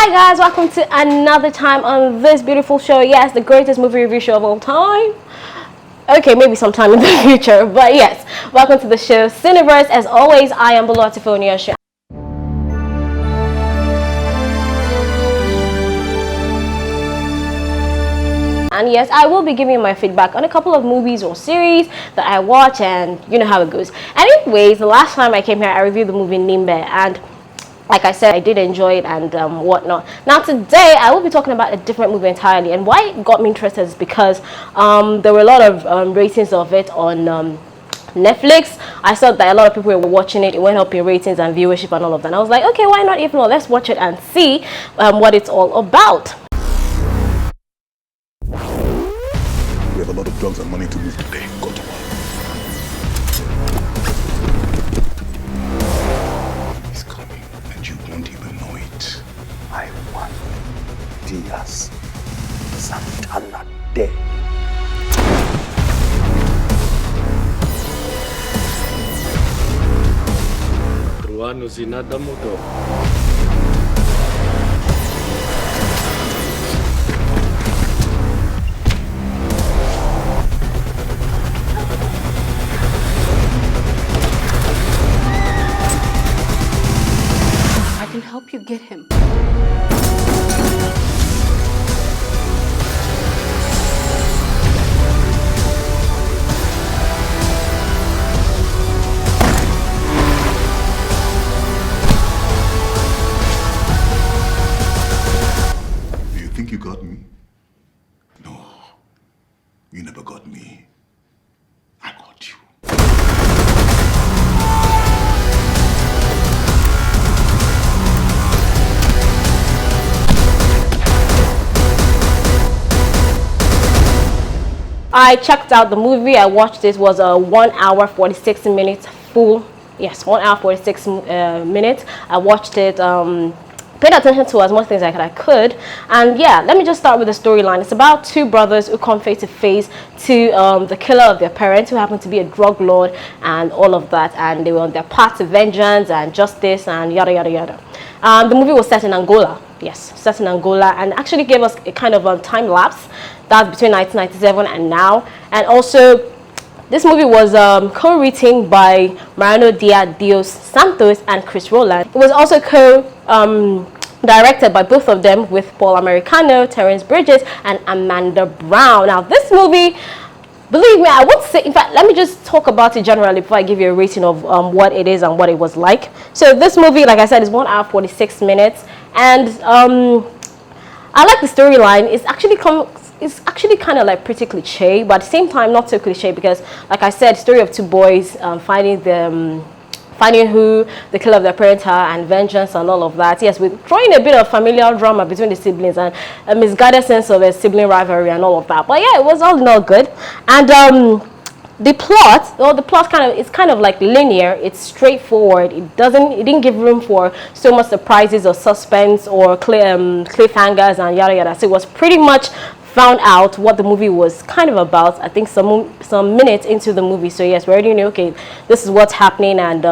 Hi guys, welcome to another time on this beautiful show. Yes, the greatest movie review show of all time. Okay, maybe sometime in the future, but yes, welcome to the show CINEVERSE. As always, I am Bolo Tifonia. And yes, I will be giving you my feedback on a couple of movies or series that I watch, and you know how it goes. Anyways, the last time I came here, I reviewed the movie Nimbe, and like I said, I did enjoy it and whatnot. Now today, I will be talking about a different movie entirely, and why it got me interested is because there were a lot of ratings of it on Netflix. I saw that a lot of people were watching it. It went up in ratings and viewership and all of that. And I was like, okay, why not? If not, let's watch it and see what it's all about. We have a lot of drugs and money to move today. Go to work. He's coming, and you won't even know it. I want Diaz Santana dead. Ruano zinada mo to. I can help you get him. Do you think you got me? No. You never got me. I got you. I checked out the movie. I watched this. Was a 1 hour 46 minutes full. Yes, 1 hour 46 minutes. I watched it. Paid attention to as much things as I could, and yeah, let me just start with the storyline. It's about two brothers who come face to face to the killer of their parents, who happened to be a drug lord and all of that, and they were on their path to vengeance and justice and yada yada yada. The movie was set in Angola. Yes, set in Angola, and actually gave us a kind of a time lapse that's between 1997 and now. And also, this movie was co-written by Mariano Diaz Santos and Chris Rowland. It was also directed by both of them, with Paul Americano, Terence Bridges, and Amanda Brown. Now, this movie, believe me, I won't say, in fact, let me just talk about it generally before I give you a rating of what it is and what it was like. So this movie, like I said, is 1 hour 46 minutes, and I like the storyline. It's actually kind of like pretty cliche, but at the same time not so cliche, because like I said, story of two boys finding who the killer of their parents are, and vengeance and all of that. Yes, we're throwing a bit of familial drama between the siblings and a misguided sense of a sibling rivalry and all of that. But yeah, it was all in all good. And the plot is kind of like linear. It's straightforward. It didn't give room for so much surprises or suspense or cliffhangers and yada yada. So it was pretty much found out what the movie was kind of about, I think some minutes into the movie. So yes, we already know, okay, this is what's happening, and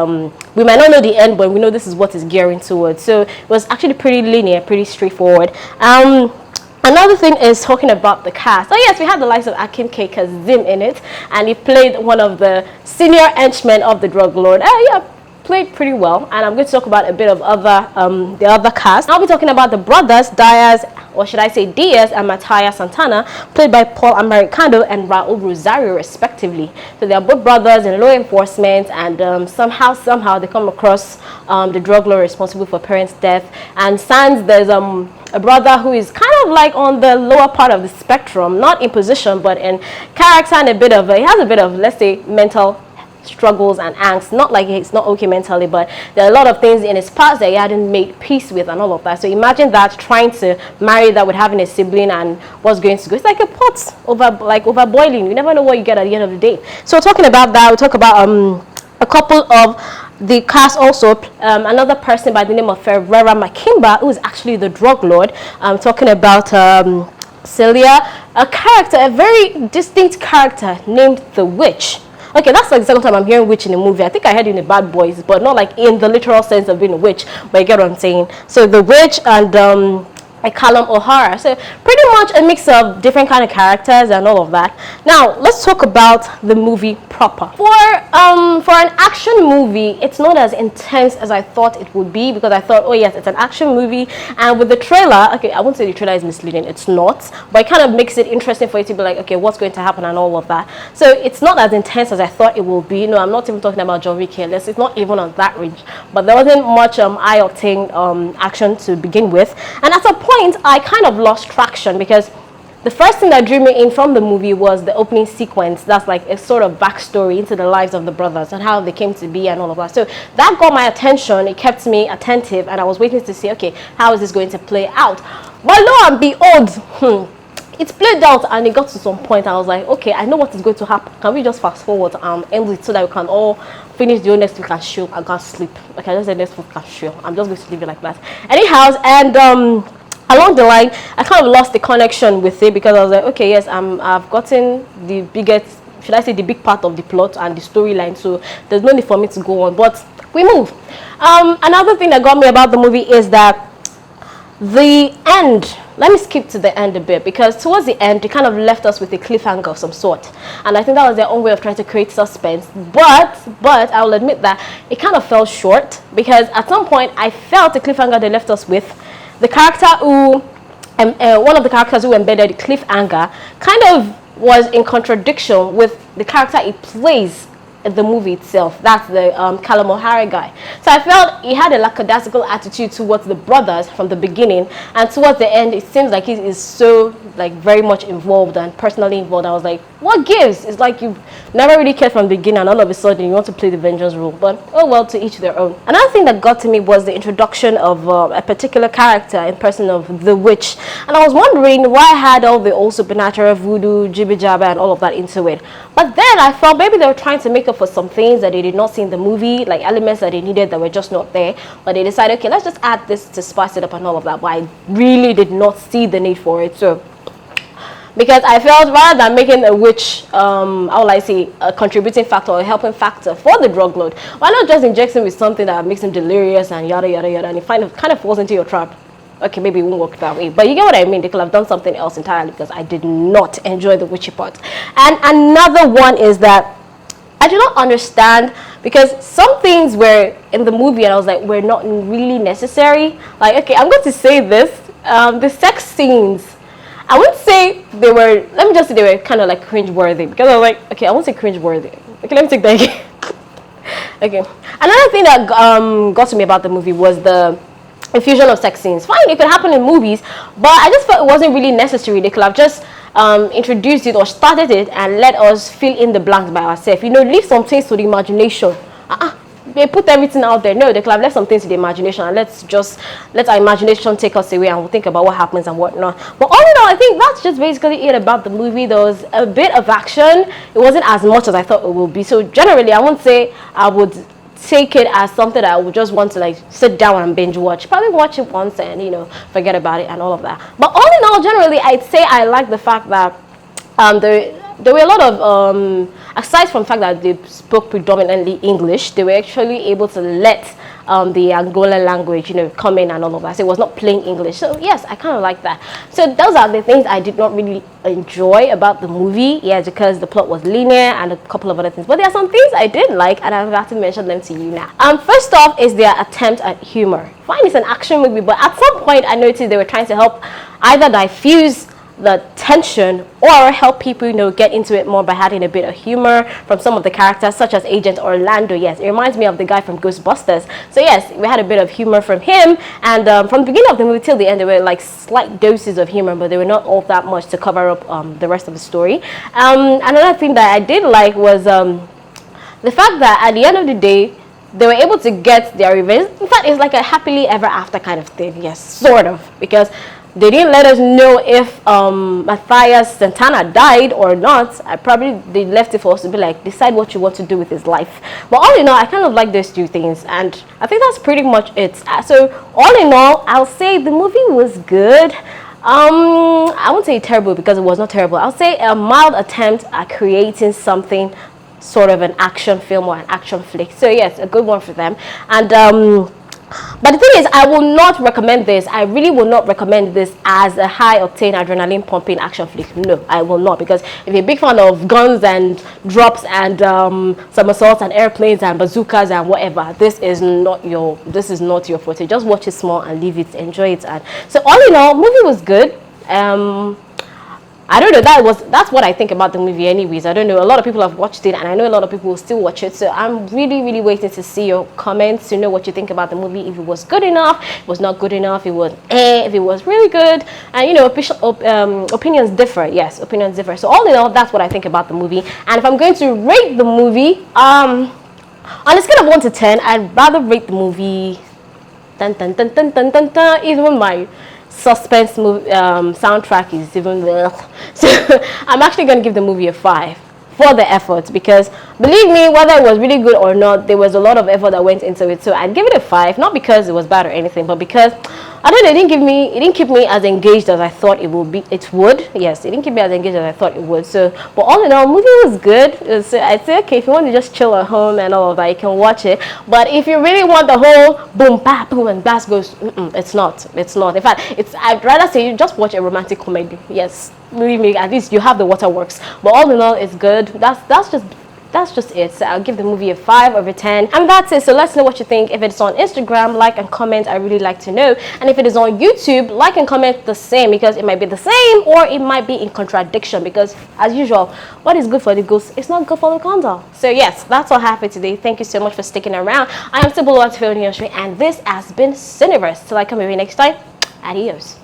we might not know the end, but we know this is what is gearing towards. So it was actually pretty linear, pretty straightforward. Another thing is talking about the cast. Oh yes, we had the likes of Akin K. Kazim in it, and he played one of the senior henchmen of the drug lord. Yeah, played pretty well. And I'm going to talk about a bit of the other cast. I'll be talking about the brothers Diaz, or should I say Diaz, and Mattia Santana, played by Paul Americano and Raul Rosario respectively. So they are both brothers in law enforcement, and somehow they come across the drug lord responsible for parents' death. And sans, there's a brother who is kind of like on the lower part of the spectrum, not in position but in character, and he has a bit of, let's say, mental struggles and angst. Not like he's not okay mentally, but there are a lot of things in his past that he hadn't made peace with and all of that. So imagine that, trying to marry that with having a sibling and what's going to go. It's like a pot over boiling. You never know what you get at the end of the day. So talking about that, we'll talk about a couple of the cast also. Another person by the name of Ferreira Makimba, who is actually the drug lord. Talking about Celia, a very distinct character named the Witch. Okay, that's like the second time I'm hearing witch in a movie. I think I heard it in the Bad Boys, but not like in the literal sense of being a witch, but you get what I'm saying. So the witch and a Callum O'Hara. So pretty much a mix of different kind of characters and all of that. Now let's talk about the movie proper. For an action movie, it's not as intense as I thought it would be, because I thought, oh yes, it's an action movie, and with the trailer, okay, I won't say the trailer is misleading, it's not, but it kind of makes it interesting for you to be like, okay, what's going to happen and all of that. So it's not as intense as I thought it will be. No, I'm not even talking about John Wick here. It's not even on that range, but there wasn't much eye-octane action to begin with, and at a point I kind of lost traction, because the first thing that drew me in from the movie was the opening sequence. That's like a sort of backstory into the lives of the brothers and how they came to be and all of that. So that got my attention. It kept me attentive, and I was waiting to see, okay, how is this going to play out? But lo and behold, it played out, and it got to some point I was like, okay, I know what is going to happen. Can we just fast forward end it so that we can all finish the whole next week and show and go sleep? Okay, I just said next week and show. I'm just going to leave it like that. Anyhow, and along the line, I kind of lost the connection with it, because I was like, okay, yes, I've gotten the biggest, should I say, the big part of the plot and the storyline, so there's no need for me to go on, but we move. Another thing that got me about the movie is that the end, let me skip to the end a bit, because towards the end, they kind of left us with a cliffhanger of some sort, and I think that was their own way of trying to create suspense, but I will admit that it kind of fell short, because at some point, I felt the cliffhanger they left us with, the character who, one of the characters who embedded the cliffhanger kind of was in contradiction with the character he plays in the movie itself. That's the Callum O'Hara guy. So I felt he had a lackadaisical attitude towards the brothers from the beginning, and towards the end, it seems like he is so like very much involved and personally involved. I was like, what gives? It's like you never really cared from the beginning, and all of a sudden you want to play the vengeance role. But oh well, to each their own. Another thing that got to me was the introduction of a particular character in person of the witch, and I was wondering why I had all the old supernatural voodoo, jibby jabber, and all of that into it. But then I felt maybe they were trying to make up for some things that they did not see in the movie, like elements that they needed that were just not there. But they decided, okay, let's just add this to spice it up and all of that. But I really did not see the need for it. So, because I felt rather than making a witch, how will I say, a contributing factor or a helping factor for the drug load, why not just inject him with something that makes him delirious and yada yada yada, and it kind of falls into your trap. Okay, maybe it won't work that way, but you get what I mean. They could have done something else entirely, because I did not enjoy the witchy part. And another one is that I do not understand, because some things were in the movie and I was like, were not really necessary. Like, okay, I'm going to say this, the sex scenes, I wouldn't say they were, let me just say they were kind of like cringe-worthy, because I was like, okay, I won't say cringe-worthy. Okay, let me take that again. Okay. Another thing that got to me about the movie was the infusion of sex scenes. Fine, it could happen in movies, but I just felt it wasn't really necessary. They could have just introduced it or started it and let us fill in the blanks by ourselves. You know, leave some things to the imagination. They put everything out there. No, they could have left some things to the imagination, and let our imagination take us away, and we'll think about what happens and whatnot. But all in all, I think that's just basically it about the movie. There was a bit of action. It wasn't as much as I thought it would be. So generally, I won't say I would take it as something that I would just want to like sit down and binge watch. Probably watch it once and, you know, forget about it and all of that. But all in all, generally, I'd say I like the fact that there were a lot of aside from the fact that they spoke predominantly English, they were actually able to let the Angolan language, you know, come in and all of that. So it was not plain English. So yes, I kind of like that. So those are the things I did not really enjoy about the movie. Yeah, because the plot was linear and a couple of other things. But there are some things I did like, and I'm about to mention them to you now. First off is their attempt at humor. Fine, it's an action movie, but at some point I noticed they were trying to help either diffuse the tension or help people, you know, get into it more by adding a bit of humor from some of the characters, such as Agent Orlando. Yes, it reminds me of the guy from Ghostbusters. So yes, we had a bit of humor from him, and from the beginning of the movie till the end, there were like slight doses of humor, but they were not all that much to cover up the rest of the story. Another thing that I did like was the fact that at the end of the day, they were able to get their revenge. In fact, it's like a happily ever after kind of thing. Yes, sort of, because they didn't let us know if Matthias Santana died or not. They left it for us to be like, decide what you want to do with his life. But all in all, I kind of like those two things, and I think that's pretty much it. So all in all, I'll say the movie was good. I won't say terrible, because it was not terrible. I'll say a mild attempt at creating something sort of an action film or an action flick. So yes, a good one for them. And but the thing is, I will not recommend this. I really will not recommend this as a high octane adrenaline pumping action flick. No, I will not, because if you're a big fan of guns and drops and somersaults and airplanes and bazookas and whatever, this is not your forte. Just watch it small and leave it, enjoy it. And so all in all, movie was good. I don't know, that's what I think about the movie anyways. I don't know, a lot of people have watched it and I know a lot of people will still watch it, so I'm really waiting to see your comments to know what you think about the movie. If it was good enough, if it was not good enough, if it was really good. And you know, opinions differ. Yes, opinions differ. So all in all, that's what I think about the movie. And if I'm going to rate the movie, on a scale of 1 to 10, I'd rather rate the movie even my suspense movie soundtrack is even so I'm actually going to give the movie a 5 for the effort, because believe me, whether it was really good or not, there was a lot of effort that went into it. So I'd give it a 5, not because it was bad or anything, but because I don't know, it didn't keep me as engaged as I thought it would. Yes, it didn't keep me as engaged as I thought it would. So, but all in all, movie was good. I'd say, okay, if you want to just chill at home and all of that, you can watch it. But if you really want the whole boom, bap, boom, and blast goes, it's not. In fact, I'd rather say you just watch a romantic comedy. Yes, believe me, at least you have the waterworks. But all in all, it's good. That's just it. So I'll give the movie a 5 over 10. And that's it. So let's know what you think. If it's on Instagram, like and comment. I really like to know. And if it is on YouTube, like and comment the same, because it might be the same or it might be in contradiction, because as usual, what is good for the goose is not good for the gander. So yes, that's all I have for today. Thank you so much for sticking around. I am Sibyl and this has been CINEVERSE. Till I come here next time, adios.